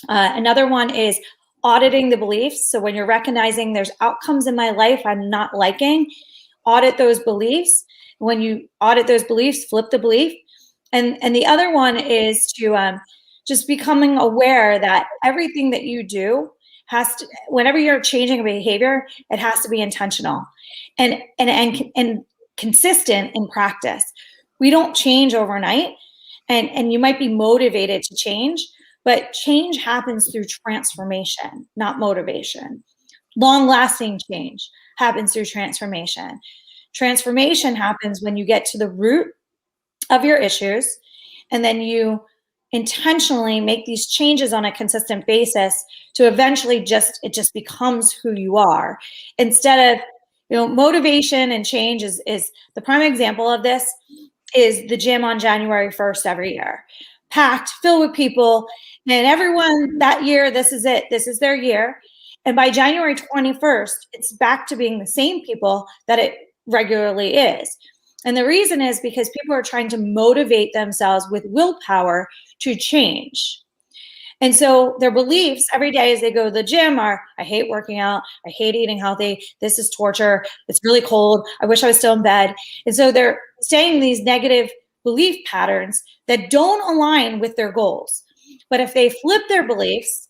Another one is auditing the beliefs. So when you're recognizing there's outcomes in my life I'm not liking, audit those beliefs. When you audit those beliefs, flip the belief. And the other one is to just becoming aware that everything that you do has to, whenever you're changing a behavior, it has to be intentional and consistent in practice. We don't change overnight, and you might be motivated to change, but change happens through transformation, not motivation. Long-lasting change happens through transformation. Transformation happens when you get to the root of your issues, and then you intentionally make these changes on a consistent basis to eventually it just becomes who you are. Instead of, motivation and change is the prime example of this is the gym on January 1st every year. Packed, filled with people, and everyone that year, this is it. This is their year. And by January 21st, it's back to being the same people that it regularly is. And the reason is because people are trying to motivate themselves with willpower to change. And so their beliefs every day as they go to the gym are, I hate working out. I hate eating healthy. This is torture. It's really cold. I wish I was still in bed. And so they're staying in these negative belief patterns that don't align with their goals. But if they flip their beliefs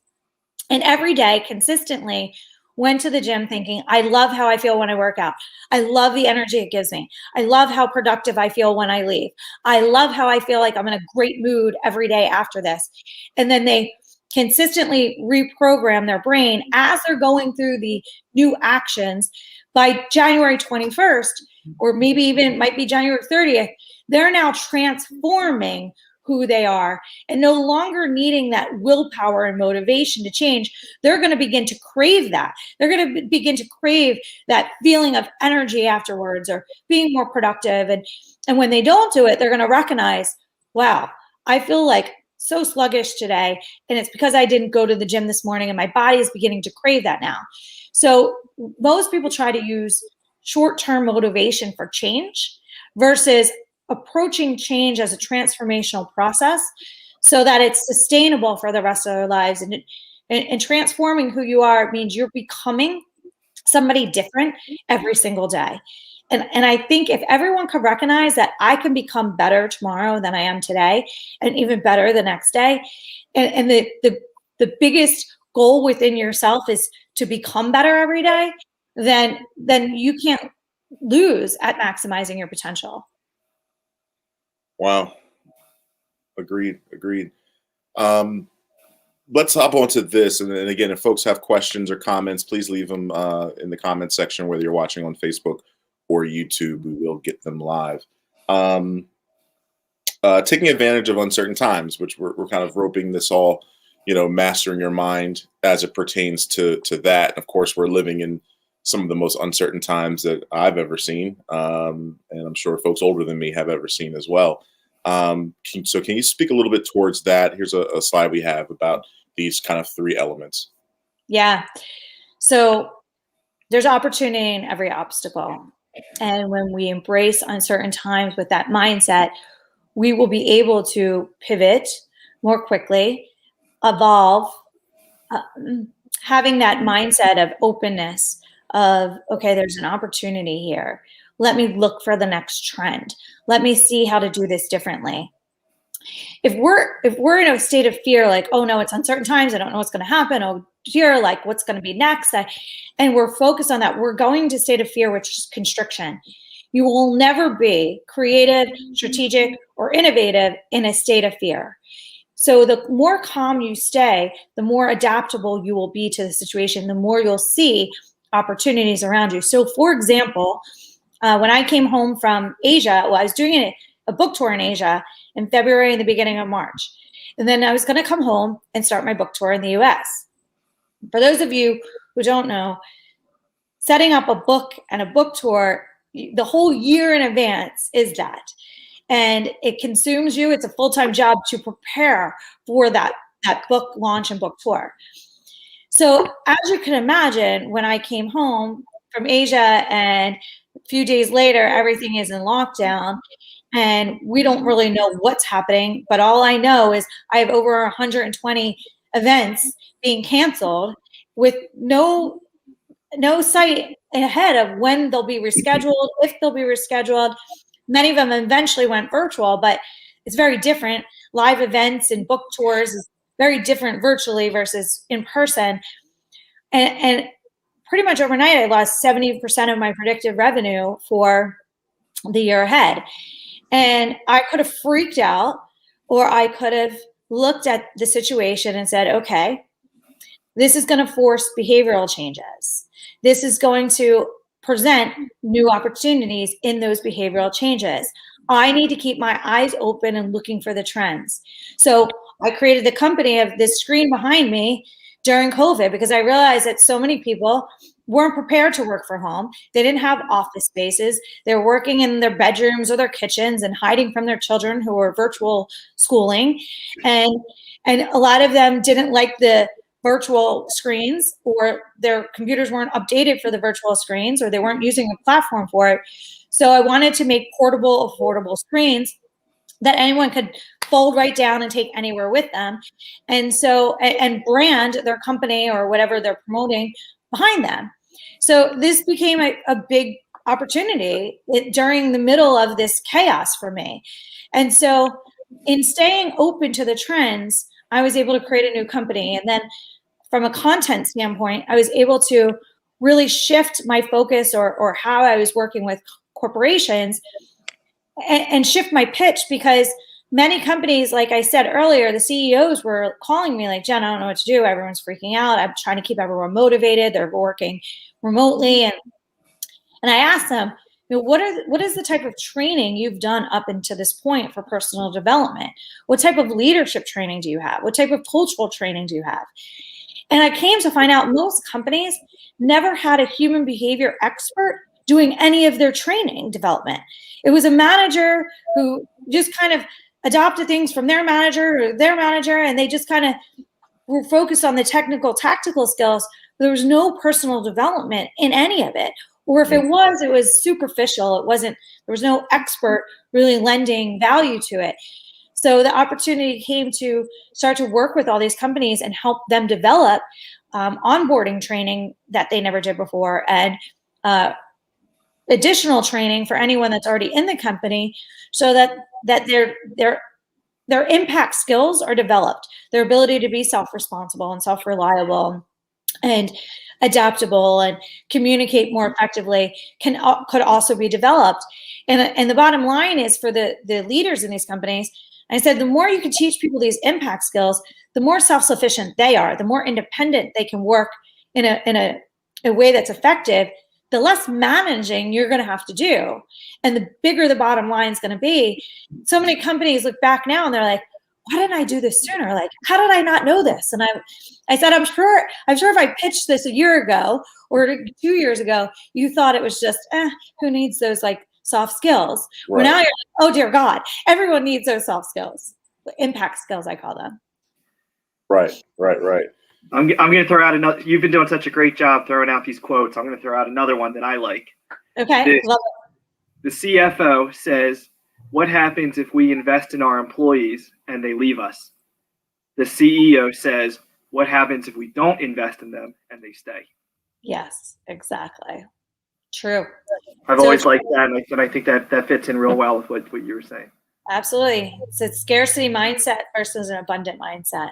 and every day consistently went to the gym thinking, I love how I feel when I work out. I love the energy it gives me. I love how productive I feel when I leave. I love how I feel like I'm in a great mood every day after this. And then they consistently reprogram their brain as they're going through the new actions. By January 21st, or maybe even might be January 30th, they're now transforming who they are and no longer needing that willpower and motivation to change. They're going to begin to crave that. They're going to begin to crave that feeling of energy afterwards or being more productive. And when they don't do it, they're going to recognize, wow, I feel like so sluggish today. And it's because I didn't go to the gym this morning and my body is beginning to crave that now. So most people try to use short-term motivation for change versus approaching change as a transformational process so that it's sustainable for the rest of their lives. And transforming who you are means you're becoming somebody different every single day. And I think if everyone could recognize that I can become better tomorrow than I am today, and even better the next day, and the biggest goal within yourself is to become better every day, then you can't lose at maximizing your potential. Wow. Agreed. Let's hop onto this. And then again, if folks have questions or comments, please leave them in the comments section, whether you're watching on Facebook or YouTube. We will get them live. Taking advantage of uncertain times, which we're kind of roping this all, mastering your mind as it pertains to that. Of course, we're living in some of the most uncertain times that I've ever seen. And I'm sure folks older than me have ever seen as well. Can you speak a little bit towards that? Here's a slide we have about these kind of three elements. Yeah. So there's opportunity in every obstacle. And when we embrace uncertain times with that mindset, we will be able to pivot more quickly, evolve, having that mindset of openness, of, okay, there's an opportunity here. Let me look for the next trend. Let me see how to do this differently. If we're in a state of fear, like, oh no, it's uncertain times, I don't know what's going to happen, oh dear, like what's going to be next, and we're focused on that, we're going to state of fear, which is constriction. You will never be creative, strategic, or innovative in a state of fear. So the more calm you stay, the more adaptable you will be to the situation, the more you'll see opportunities around you. So for example, when I came home from Asia, well, I was doing a book tour in Asia in February and the beginning of March. And then I was going to come home and start my book tour in the US. For those of you who don't know, setting up a book and a book tour, the whole year in advance is that. And it consumes you. It's a full-time job to prepare for that book launch and book tour. So as you can imagine, when I came home from Asia and a few days later, everything is in lockdown and we don't really know what's happening. But all I know is I have over 120 events being canceled with no sight ahead of when they'll be rescheduled, if they'll be rescheduled. Many of them eventually went virtual, but it's very different. Live events and book tours is very different virtually versus in person. And pretty much overnight, I lost 70% of my predicted revenue for the year ahead. And I could have freaked out, or I could have looked at the situation and said, okay, this is going to force behavioral changes. This is going to present new opportunities in those behavioral changes. I need to keep my eyes open and looking for the trends. So I created the company of this screen behind me during COVID because I realized that so many people weren't prepared to work from home. They didn't have office spaces. They were working in their bedrooms or their kitchens and hiding from their children who were virtual schooling. And a lot of them didn't like the virtual screens, or their computers weren't updated for the virtual screens, or they weren't using a platform for it. So I wanted to make portable, affordable screens that anyone could fold right down and take anywhere with them. And so, and brand their company or whatever they're promoting behind them. So this became a big opportunity during the middle of this chaos for me. And so in staying open to the trends, I was able to create a new company. And then from a content standpoint, I was able to really shift my focus or how I was working with corporations and shift my pitch, because many companies, like I said earlier, the CEOs were calling me like, Jen, I don't know what to do. Everyone's freaking out. I'm trying to keep everyone motivated. They're working remotely. And I asked them, you know, what is the type of training you've done up until this point for personal development? What type of leadership training do you have? What type of cultural training do you have? And I came to find out most companies never had a human behavior expert doing any of their training development. It was a manager who just kind of adopted things from their manager, and they just kind of were focused on the technical, tactical skills. But there was no personal development in any of it. Or if it was superficial. There was no expert really lending value to it. So the opportunity came to start to work with all these companies and help them develop onboarding training that they never did before, and additional training for anyone that's already in the company, so that their impact skills are developed. Their ability to be self-responsible and self-reliable and adaptable and communicate more effectively could also be developed. And the bottom line is, for the leaders in these companies, I said, the more you can teach people these impact skills, the more self-sufficient they are, the more independent they can work in a way that's effective, the less managing you're going to have to do. And the bigger the bottom line is going to be. So many companies look back now and they're like, why didn't I do this sooner? Like, how did I not know this? And I said, I'm sure if I pitched this a year ago or 2 years ago, you thought it was just, who needs those like soft skills? Right. Well, now you're like, oh dear God, everyone needs those soft skills, impact skills, I call them. Right. I'm going to throw out another. You've been doing such a great job throwing out these quotes. I'm going to throw out another one that I like. Okay, love it. The CFO says, what happens if we invest in our employees and they leave us? The CEO says, what happens if we don't invest in them and they stay? Yes, exactly. True. I've So always liked that, and I think that fits in real well with what you were saying. absolutely. It's a scarcity mindset versus an abundant mindset.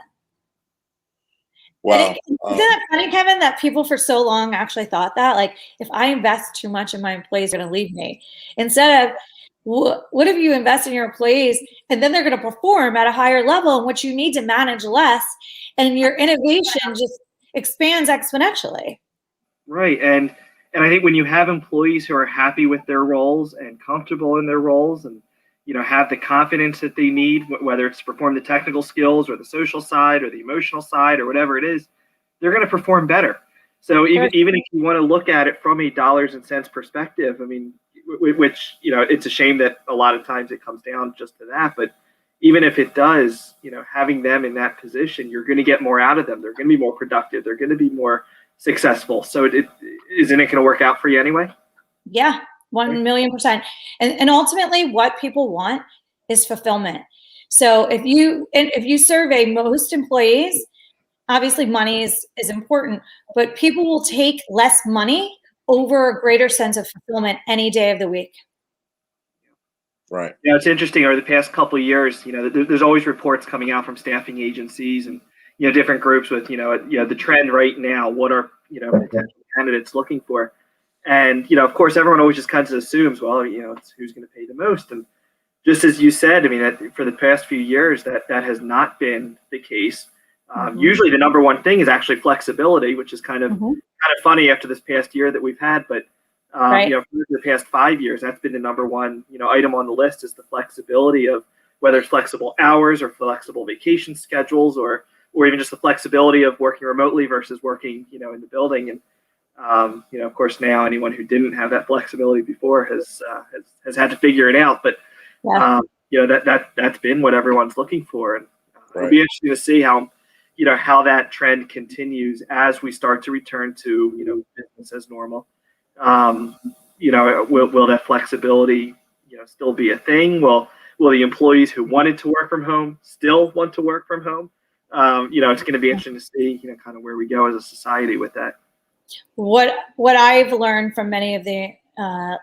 Wow. Isn't that funny, Kevin, that people for so long actually thought that? Like, if I invest too much in my employees, they're going to leave me. Instead of, what if you invest in your employees and then they're going to perform at a higher level in which you need to manage less, and your innovation just expands exponentially. Right, and I think when you have employees who are happy with their roles and comfortable in their roles, and have the confidence that they need, whether it's to perform the technical skills or the social side or the emotional side or whatever it is, they're going to perform better. So even if you want to look at it from a dollars and cents perspective, I mean, which it's a shame that a lot of times it comes down just to that, but even if it does, having them in that position, you're going to get more out of them. They're going to be more productive. They're going to be more successful. So isn't it going to work out for you anyway? Yeah, 1,000,000%. And ultimately what people want is fulfillment. So if you survey most employees, obviously money is important, but people will take less money over a greater sense of fulfillment any day of the week. Right. Yeah, it's interesting. Over the past couple of years, there's always reports coming out from staffing agencies and different groups with the trend right now. What are potential candidates looking for? And of course, everyone always just kind of assumes, well, it's who's going to pay the most. And just as you said, I mean, for the past few years, that has not been the case. Usually, the number one thing is actually flexibility, which is kind of funny after this past year that we've had. But Right. for the past 5 years, that's been the number one item on the list, is the flexibility of whether it's flexible hours or flexible vacation schedules, or even just the flexibility of working remotely versus working in the building. And of course, now anyone who didn't have that flexibility before has had to figure it out. But that's been what everyone's looking for, and it'll be interesting to see how that trend continues as we start to return to business as normal. Will that flexibility still be a thing? Will the employees who wanted to work from home still want to work from home? It's going to be interesting to see kind of where we go as a society with that. What I've learned from many of the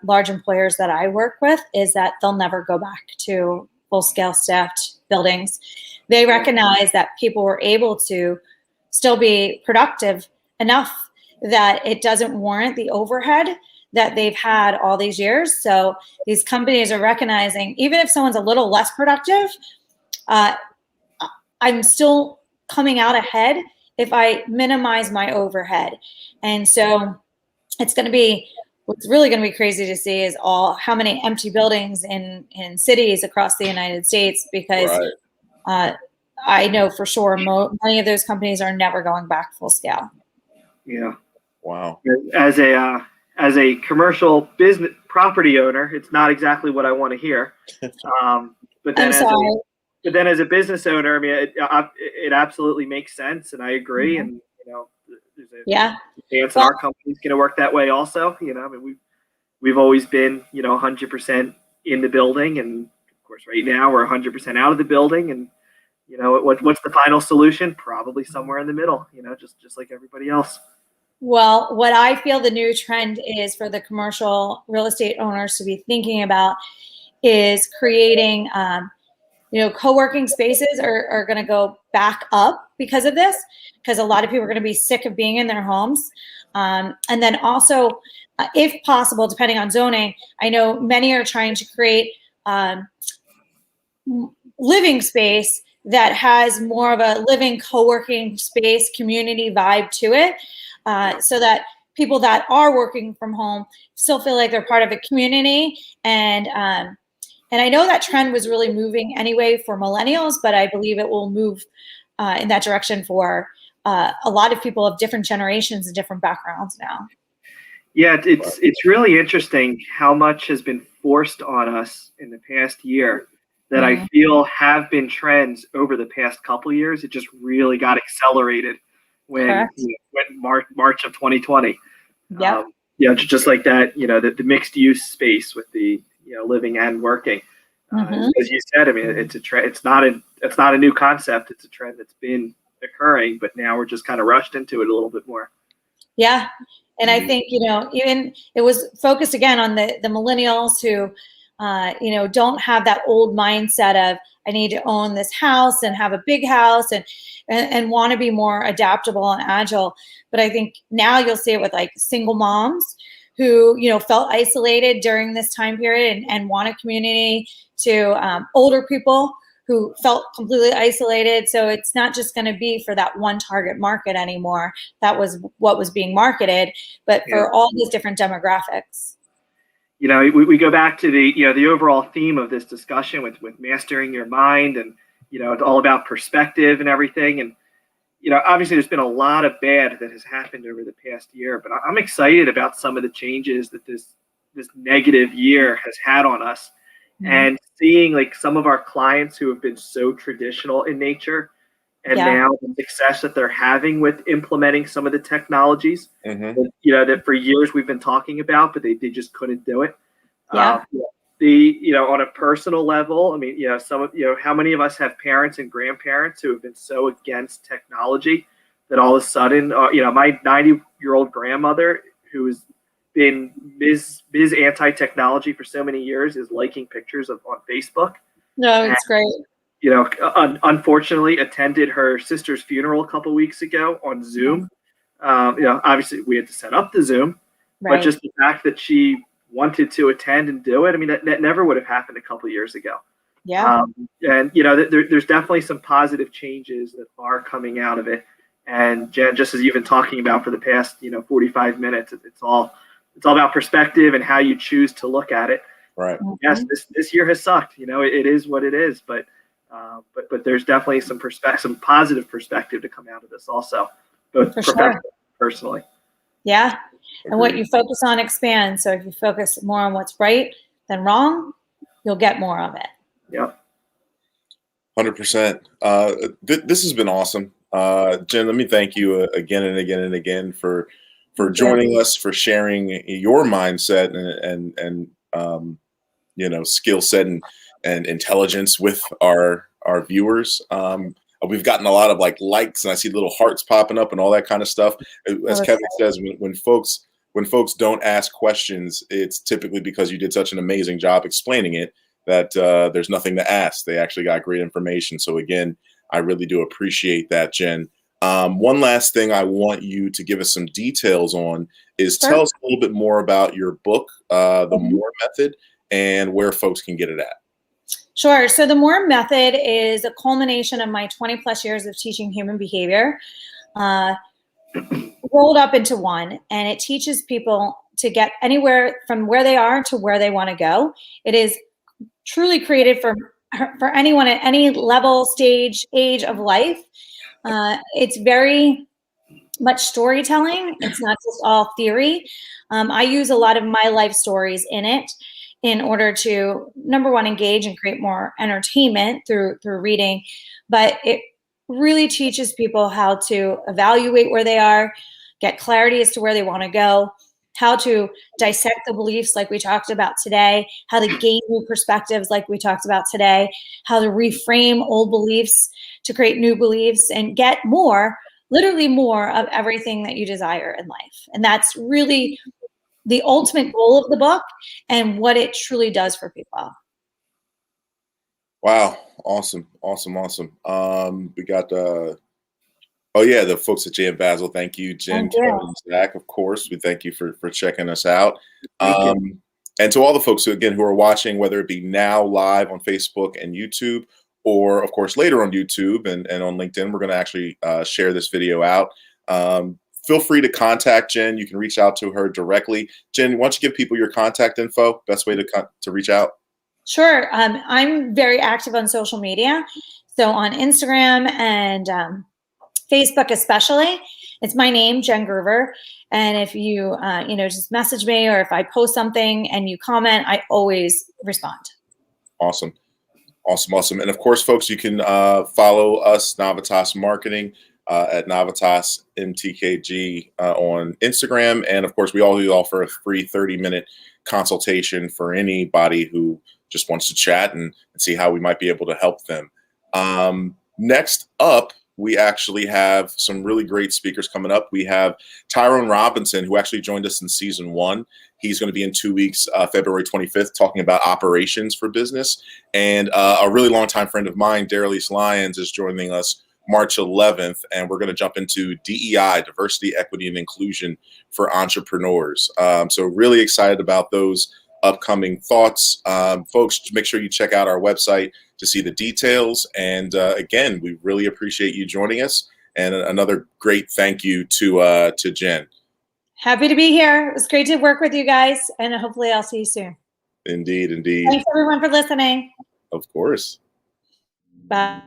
large employers that I work with is that they'll never go back to full-scale staffed buildings. They recognize that people were able to still be productive enough that it doesn't warrant the overhead that they've had all these years. So these companies are recognizing, even if someone's a little less productive, I'm still coming out ahead if I minimize my overhead. And so it's going to be, what's really going to be crazy to see is how many empty buildings in cities across the United States, because I know for sure many of those companies are never going back full scale. Yeah. Wow. As a commercial business property owner, it's not exactly what I want to hear. But then as a business owner, I mean, it absolutely makes sense, and I agree. And there's a chance that our company's going to work that way also. I mean, we've always been 100% in the building, and of course, right now we're 100% out of the building. And what's the final solution? Probably somewhere in the middle. Just like everybody else. Well, what I feel the new trend is for the commercial real estate owners to be thinking about is creating, co-working spaces are going to go back up because of this, because a lot of people are going to be sick of being in their homes. And then also, if possible, depending on zoning, I know many are trying to create living space that has more of a living co-working space community vibe to it. So that people that are working from home still feel like they're part of a community. And I know that trend was really moving anyway for millennials, but I believe it will move in that direction for a lot of people of different generations and different backgrounds now. Yeah, it's really interesting how much has been forced on us in the past year that I feel have been trends over the past couple of years. It just really got accelerated when March of 2020. Yeah. Just like that, the mixed use space with the living and working. As you said, I mean, it's a trend. It's not a new concept. It's a trend that's been occurring, but now we're just kind of rushed into it a little bit more. Yeah. And I think, even it was focused again on the millennials who, don't have that old mindset of, I need to own this house and have a big house and want to be more adaptable and agile. But I think now you'll see it with like single moms who, felt isolated during this time period and want a community, to older people who felt completely isolated. So it's not just going to be for that one target market anymore. That was what was being marketed, but for all these different demographics. We go back to the overall theme of this discussion with mastering your mind, and it's all about perspective and everything. And obviously there's been a lot of bad that has happened over the past year, but I'm excited about some of the changes that this negative year has had on us. Mm-hmm. And seeing like some of our clients who have been so traditional in nature, and now the success that they're having with implementing some of the technologies, mm-hmm. that for years we've been talking about, but they just couldn't do it. Yeah. On a personal level, I mean, how many of us have parents and grandparents who have been so against technology that all of a sudden, my 90-year-old grandmother, who has been Ms. Anti-Technology for so many years, is liking pictures on Facebook. No, it's great. Unfortunately attended her sister's funeral a couple weeks ago on Zoom. Obviously we had to set up the Zoom, right. But just the fact that she wanted to attend and do it, I mean, that never would have happened a couple years ago. Yeah. And there's definitely some positive changes that are coming out of it. And Jen, just as you've been talking about for the past, 45 minutes, it's all about perspective and how you choose to look at it. Right. Yes, this year has sucked. It is what it is, but there's definitely some positive perspective to come out of this also, both professionally and personally. Yeah. And what you focus on expands. So if you focus more on what's right than wrong, you'll get more of it. Yeah. 100%. This has been awesome. Jen, let me thank you again and again and again for joining us, for sharing your mindset and skill set and intelligence with our viewers. We've gotten a lot of likes, and I see little hearts popping up and all that kind of stuff. As Kevin says, when folks don't ask questions, it's typically because you did such an amazing job explaining it that there's nothing to ask. They actually got great information. So again, I really do appreciate that, Jen. One last thing I want you to give us some details on is tell us a little bit more about your book, The More Method, and where folks can get it at. Sure. So the More Method is a culmination of my 20 plus years of teaching human behavior, rolled up into one, and it teaches people to get anywhere from where they are to where they want to go. It is truly created for anyone at any level, stage, age of life. It's very much storytelling. It's not just all theory. I use a lot of my life stories in it in order to, number one, engage and create more entertainment through reading. But it really teaches people how to evaluate where they are, get clarity as to where they want to go, how to dissect the beliefs like we talked about today, how to gain new perspectives like we talked about today, how to reframe old beliefs to create new beliefs and get more, literally more of everything that you desire in life. And that's really the ultimate goal of the book and what it truly does for people. Wow. Awesome. We got the folks at Jan Basil. Thank you, Jen, Kevin, Zach, of course. We thank you for checking us out. And to all the folks who are watching, whether it be now live on Facebook and YouTube, or of course later on YouTube and on LinkedIn, we're going to actually share this video out. Feel free to contact Jen. You can reach out to her directly. Jen, why don't you give people your contact info? Best way to reach out? Sure. I'm very active on social media. So on Instagram and Facebook especially, it's my name, Jen Groover. And if you, just message me, or if I post something and you comment, I always respond. Awesome. And of course, folks, you can follow us, Navitas Marketing, at Navitas MTKG on Instagram. And of course, we always offer a free 30-minute consultation for anybody who just wants to chat and see how we might be able to help them. Next up, we actually have some really great speakers coming up. We have Tyrone Robinson, who actually joined us in season 1. He's going to be in 2 weeks, February 25th, talking about operations for business. And a really longtime friend of mine, Darylise Lyons, is joining us March 11th, and we're going to jump into DEI, diversity, equity, and inclusion for entrepreneurs. So really excited about those upcoming thoughts. Folks, make sure you check out our website to see the details. And again, we really appreciate you joining us. And another great thank you to Jen. Happy to be here. It was great to work with you guys, and hopefully I'll see you soon. Indeed, indeed. Thanks everyone for listening. Of course. Bye.